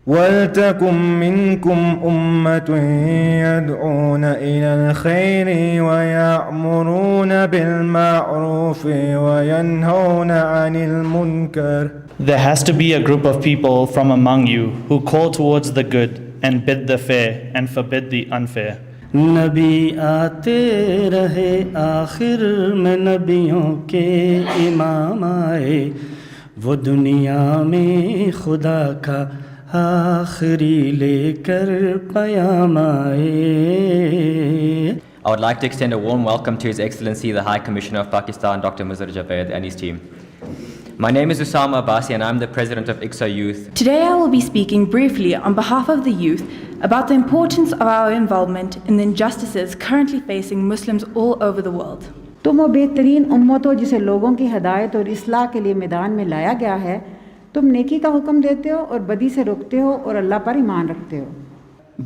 وَلْتَكُن مِّنكُمْ أُمَّةٌ يَدْعُونَ إِلَى الْخَيْرِ وَيَأْمُرُونَ بِالْمَعْرُوفِ وَيَنْهَوْنَ عَنِ الْمُنكَرِ. There has to be a group of people from among you who call towards the good and bid the fair and forbid the unfair. نبی آتے رہے آخر میں نبیوں کے امام آئے، وہ دنیا میں خدا کا آخری لے کر پیام آئے. I would like to extend a warm welcome to His Excellency the High Commissioner of Pakistan, Dr. Mazhar Javed, and his team. My name is Usama Abbasi and I'm the President of ICSA Youth. Today I will be speaking briefly on behalf of the youth about the importance of our involvement in the injustices currently facing Muslims all over the world. تم وہ بہترین امت ہو جسے لوگوں کی ہدایت اور اصلاح کے لیے میدان میں لایا گیا ہے. تم نیکی کا حکم دیتے ہو اور بدی سے روکتے ہو اور اللہ پر ایمان رکھتے ہو.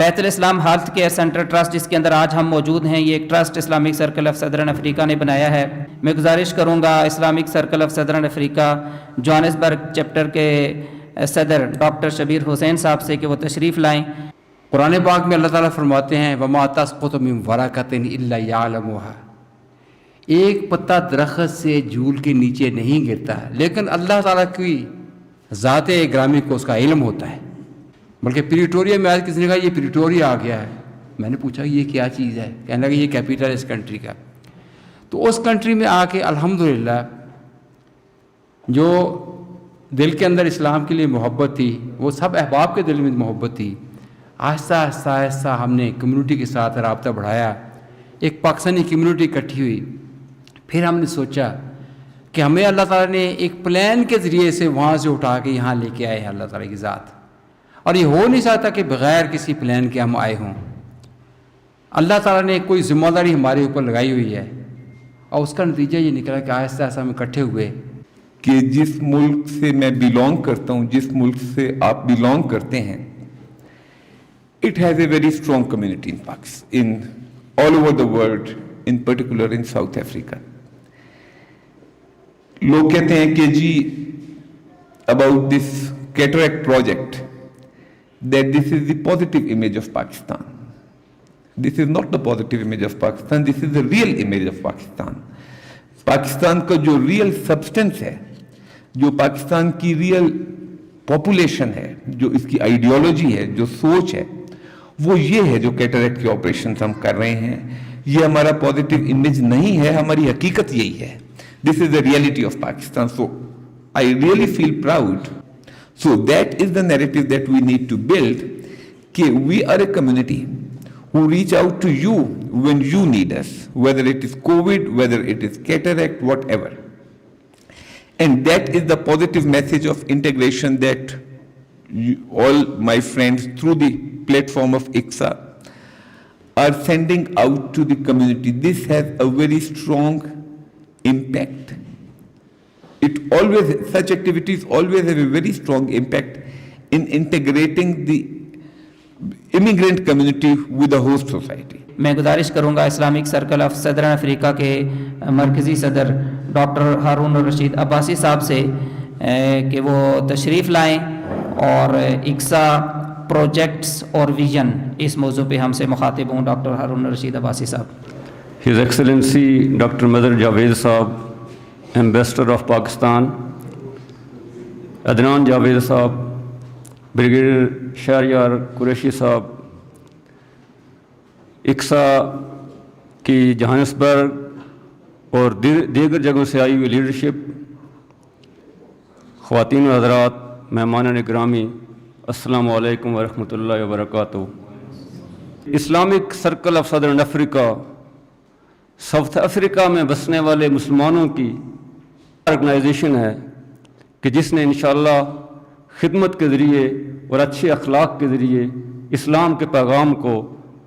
بیت الاسلام ہیلتھ کیئر سینٹر ٹرسٹ جس کے اندر آج ہم موجود ہیں، یہ ایک trust Islamic circle of southern Africa نے بنایا ہے. میں گزارش کروں گا Islamic circle of southern Africa Johannesburg chapter کے صدر ڈاکٹر شبیر حسین صاحب سے کہ وہ تشریف لائیں. قرآن پاک میں اللہ تعالیٰ فرماتے ہیں وَمَا تَسْقُطُ مِن وَرَقَةٍ إِلَّا يَعْلَمُهَا، ایک پتا درخت سے جھول کے نیچے نہیں گرتا، لیکن اللہ تعالیٰ کی ذات گرامی کو اس کا علم ہوتا ہے. بلکہ پریٹوریا میں آج کسی نے کہا یہ پریٹوریا آ گیا ہے. میں نے پوچھا یہ کیا چیز ہے؟ کہنے لگا یہ کیپیٹل اس کنٹری کا. تو اس کنٹری میں آ کے الحمدللہ جو دل کے اندر اسلام کے لیے محبت تھی، وہ سب احباب کے دل میں محبت تھی. آہستہ آہستہ آہستہ ہم نے کمیونٹی کے ساتھ رابطہ بڑھایا، ایک پاکستانی کمیونٹی اکٹھی ہوئی. پھر ہم نے سوچا کہ ہمیں اللہ تعالیٰ نے ایک پلان کے ذریعے سے وہاں سے اٹھا کے یہاں لے کے آئے ہیں اللہ تعالیٰ کی ذات، اور یہ ہو نہیں سکتا کہ بغیر کسی پلان کے ہم آئے ہوں. اللہ تعالیٰ نے کوئی ذمہ داری ہمارے اوپر لگائی ہوئی ہے، اور اس کا نتیجہ یہ نکلا کہ آہستہ آہستہ ہم اکٹھے ہوئے. کہ جس ملک سے میں بیلونگ کرتا ہوں، جس ملک سے آپ بیلونگ کرتے ہیں، it has a very strong community in Pakistan, in all over the world, in particular in South Africa. لوگ کہتے ہیں کہ جی about this cataract project that this is the positive image of Pakistan. This is not the positive image of Pakistan, this is the real image of Pakistan. Pakistan کا جو real substance ہے، جو پاکستان کی real population ہے، جو اس کی ideology ہے، جو سوچ ہے، وہ یہ ہے جو کیٹریکٹ کے آپریشنز ہم کر رہے ہیں. یہ ہمارا پازیٹیو امیج نہیں ہے، ہماری حقیقت یہی ہے. This is the reality of Pakistan. So I really feel proud. So that is the narrative that we need to build, کہ we are a community who reach out to you when you need us, whether it is COVID, whether it is cataract, whatever. And that is the positive message of integration that you, all my friends through the platform of ICSA are sending out to the community. This has a very strong impact. Such activities always have a very strong impact in integrating the immigrant community with the host society. میں گزارش کروں گا Islamic circle of southern افریقہ کے مرکزی صدر doctor Haroon الرشید عباسی صاحب سے کہ وہ تشریف لائیں اور اکسا پروجیکٹس اور ویژن اس موضوع پہ ہم سے مخاطب ہوں. ڈاکٹر ہارون الرشید عباسی صاحب. ہز ایکسلنسی ڈاکٹر مظہر جاوید صاحب، ایمبیسڈر آف پاکستان، عدنان جاوید صاحب، بریگیڈیئر شہریار قریشی صاحب، اکسا کی جوہانسبرگ اور دیگر جگہوں سے آئی ہوئی لیڈرشپ، خواتین و حضرات، مہمانان گرامی، السلام علیکم ورحمۃ اللہ وبرکاتہ. Islamic circle of southern Africa South Africa میں بسنے والے مسلمانوں کی آرگنائزیشن ہے کہ جس نے انشاءاللہ خدمت کے ذریعے اور اچھے اخلاق کے ذریعے اسلام کے پیغام کو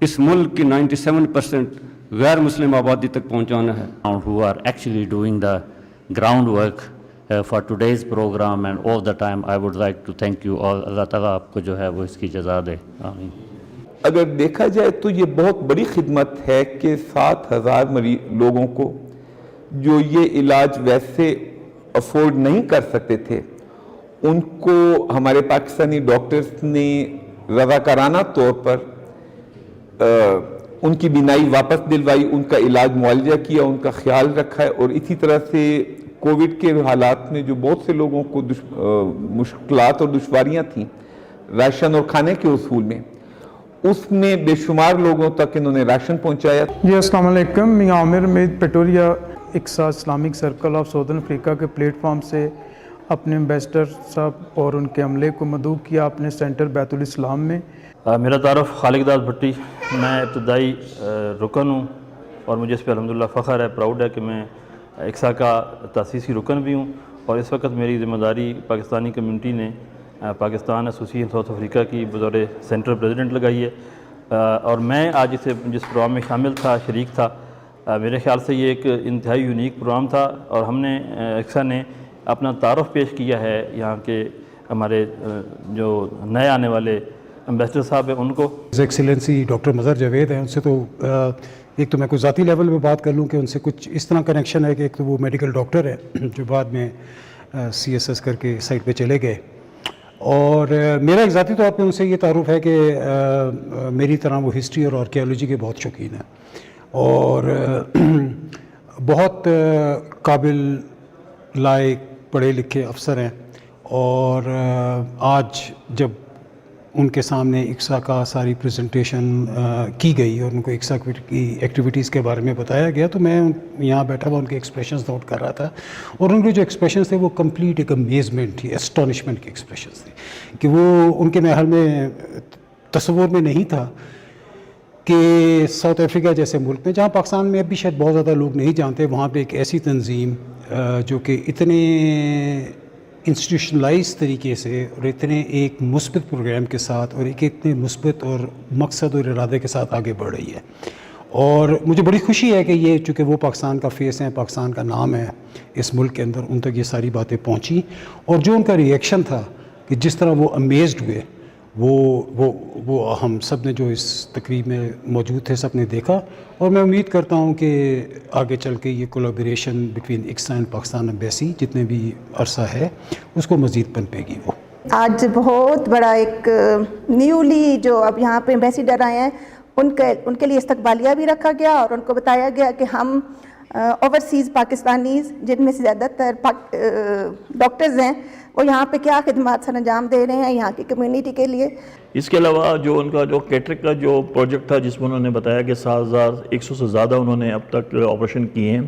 اس ملک کی 97% غیر مسلم آبادی تک پہنچانا ہے. Who are actually doing the groundwork for today's program and all the time. I would like to thank you all. اللہ تعالیٰ آپ کو جو ہے وہ اس کی جزا دے. آمین. اگر دیکھا جائے تو یہ بہت بڑی خدمت ہے کہ 7,000 لوگوں کو جو یہ علاج ویسے افورڈ نہیں کر سکتے تھے، ان کو ہمارے پاکستانی ڈاکٹرز نے رضاکارانہ طور پر ان کی بینائی واپس دلوائی، ان کا علاج معالجہ کیا، ان کا خیال رکھا ہے، اور اسی طرح سے کووڈ کے حالات میں جو بہت سے لوگوں کو مشکلات اور دشواریاں تھیں راشن اور کھانے کے حصول میں، اس میں بے شمار لوگوں تک انہوں نے راشن پہنچایا. جی السلام علیکم، میں عامر مید پٹوریا Aqsa Islamic circle of southern افریقہ کے پلیٹ فارم سے اپنے امبیسڈر صاحب اور ان کے عملے کو مدعو کیا اپنے سینٹر بیت الاسلام میں. میرا تعارف خالق داد بھٹی، میں ابتدائی رکن ہوں اور مجھے اس پہ الحمدللہ فخر ہے، پراؤڈ ہے کہ میں اقصا کا تاسیسی رکن بھی ہوں، اور اس وقت میری ذمہ داری پاکستانی کمیونٹی نے پاکستان ایسوسی ساؤتھ افریقہ کی بطور سینٹرل پریزیڈنٹ لگائی ہے، اور میں آج جس پروگرام میں شامل تھا، شریک تھا. میرے خیال سے یہ ایک انتہائی یونیک پروگرام تھا، اور ہم نے اقصا نے اپنا تعارف پیش کیا ہے یہاں کے ہمارے جو نئے آنے والے امبیسڈر صاحب ہیں ان کو. ایکسیلنسی ڈاکٹر مظہر جاوید ہیں، ان سے تو ایک تو میں کوئی ذاتی لیول پہ بات کر لوں کہ ان سے کچھ اس طرح کنیکشن ہے کہ ایک تو وہ میڈیکل ڈاکٹر ہے جو بعد میں CSS کر کے سائٹ پہ چلے گئے، اور میرا ایک ذاتی طور پہ ان سے یہ تعارف ہے کہ میری طرح وہ ہسٹری اور آرکیالوجی کے بہت شوقین ہیں، اور بہت قابل لائق پڑھے لکھے افسر ہیں. اور آج جب ان کے سامنے اقصا کا ساری پریزنٹیشن کی گئی اور ان کو اقصا کی ایکٹیویٹیز کے بارے میں بتایا گیا، تو میں یہاں بیٹھا ہوا ان کے ایکسپریشنز نوٹ کر رہا تھا، اور ان کے جو ایکسپریشنز تھے وہ کمپلیٹ ایک امیزمنٹ تھی، اسٹونشمنٹ کے ایکسپریشنز تھے، کہ وہ ان کے محل میں تصور میں نہیں تھا کہ ساؤتھ افریقہ جیسے ملک میں، جہاں پاکستان میں اب بھی شاید بہت زیادہ لوگ نہیں جانتے، وہاں پہ ایک ایسی تنظیم جو کہ اتنے انسٹیٹیوشنلائز طریقے سے اور اتنے ایک مثبت پروگرام کے ساتھ اور ایک اتنے مثبت اور مقصد اور ارادے کے ساتھ آگے بڑھ رہی ہے. اور مجھے بڑی خوشی ہے کہ یہ چونکہ وہ پاکستان کا فیس ہیں، پاکستان کا نام ہے اس ملک کے اندر، ان تک یہ ساری باتیں پہنچی، اور جو ان کا ریئیکشن تھا کہ جس طرح وہ امیزڈ ہوئے، وہ ہم سب نے جو اس تقریب میں موجود تھے سب نے دیکھا. اور میں امید کرتا ہوں کہ آگے چل کے یہ collaboration between Aqsa and Pakistan embassy جتنے بھی عرصہ ہے اس کو مزید پنپے گی. وہ آج بہت بڑا ایک نیولی جو اب یہاں پہ ایمبیسیڈر آئے ہیں ان کے لیے استقبالیہ بھی رکھا گیا، اور ان کو بتایا گیا کہ ہم اوورسیز پاکستانیز جن میں سے زیادہ تر ڈاکٹرز ہیں وہ یہاں پہ کیا خدمات سر انجام دے رہے ہیں یہاں کی کمیونٹی کے لیے. اس کے علاوہ جو ان کا جو کیٹرک کا جو پروجیکٹ تھا جس میں انہوں نے بتایا کہ 7100 سے زیادہ انہوں نے اب تک آپریشن کیے ہیں،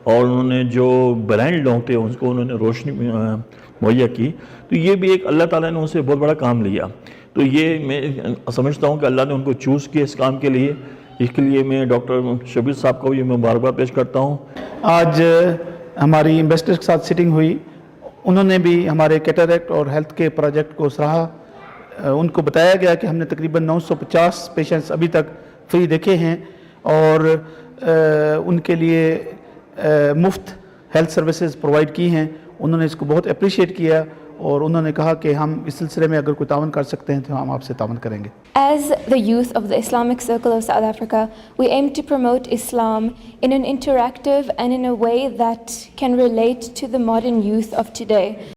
اور انہوں نے جو بلائنڈ لوگ تھے ان کو انہوں نے روشنی مہیا کی، تو یہ بھی ایک اللہ تعالیٰ نے ان سے بہت بڑا کام لیا. تو یہ میں سمجھتا ہوں کہ اللہ نے ان کو چوز کیا اس کام کے لیے. اس کے لیے میں ڈاکٹر شبیر صاحب کو بھی مبارکباد پیش کرتا ہوں. آج ہماری امبیسڈر کے ساتھ سیٹنگ ہوئی، انہوں نے بھی ہمارے کیٹریکٹ اور ہیلتھ کے پروجیکٹ کو سراہا. ان کو بتایا گیا کہ ہم نے تقریباً 950 پیشنٹس ابھی تک فری دیکھے ہیں، اور ان کے لیے مفت ہیلتھ سروسز پرووائڈ کی ہیں. انہوں نے اس کو بہت اپریشیٹ کیا، اور انہوں نے کہا کہ ہم اس سلسلے میں اگر کوئی تعاون کر سکتے ہیں تو ہم آپ سے تعاون کریں گے. As the youth of the Islamic Circle of South Africa, we aim to promote Islam in an interactive and in a way that can relate to the modern youth of today.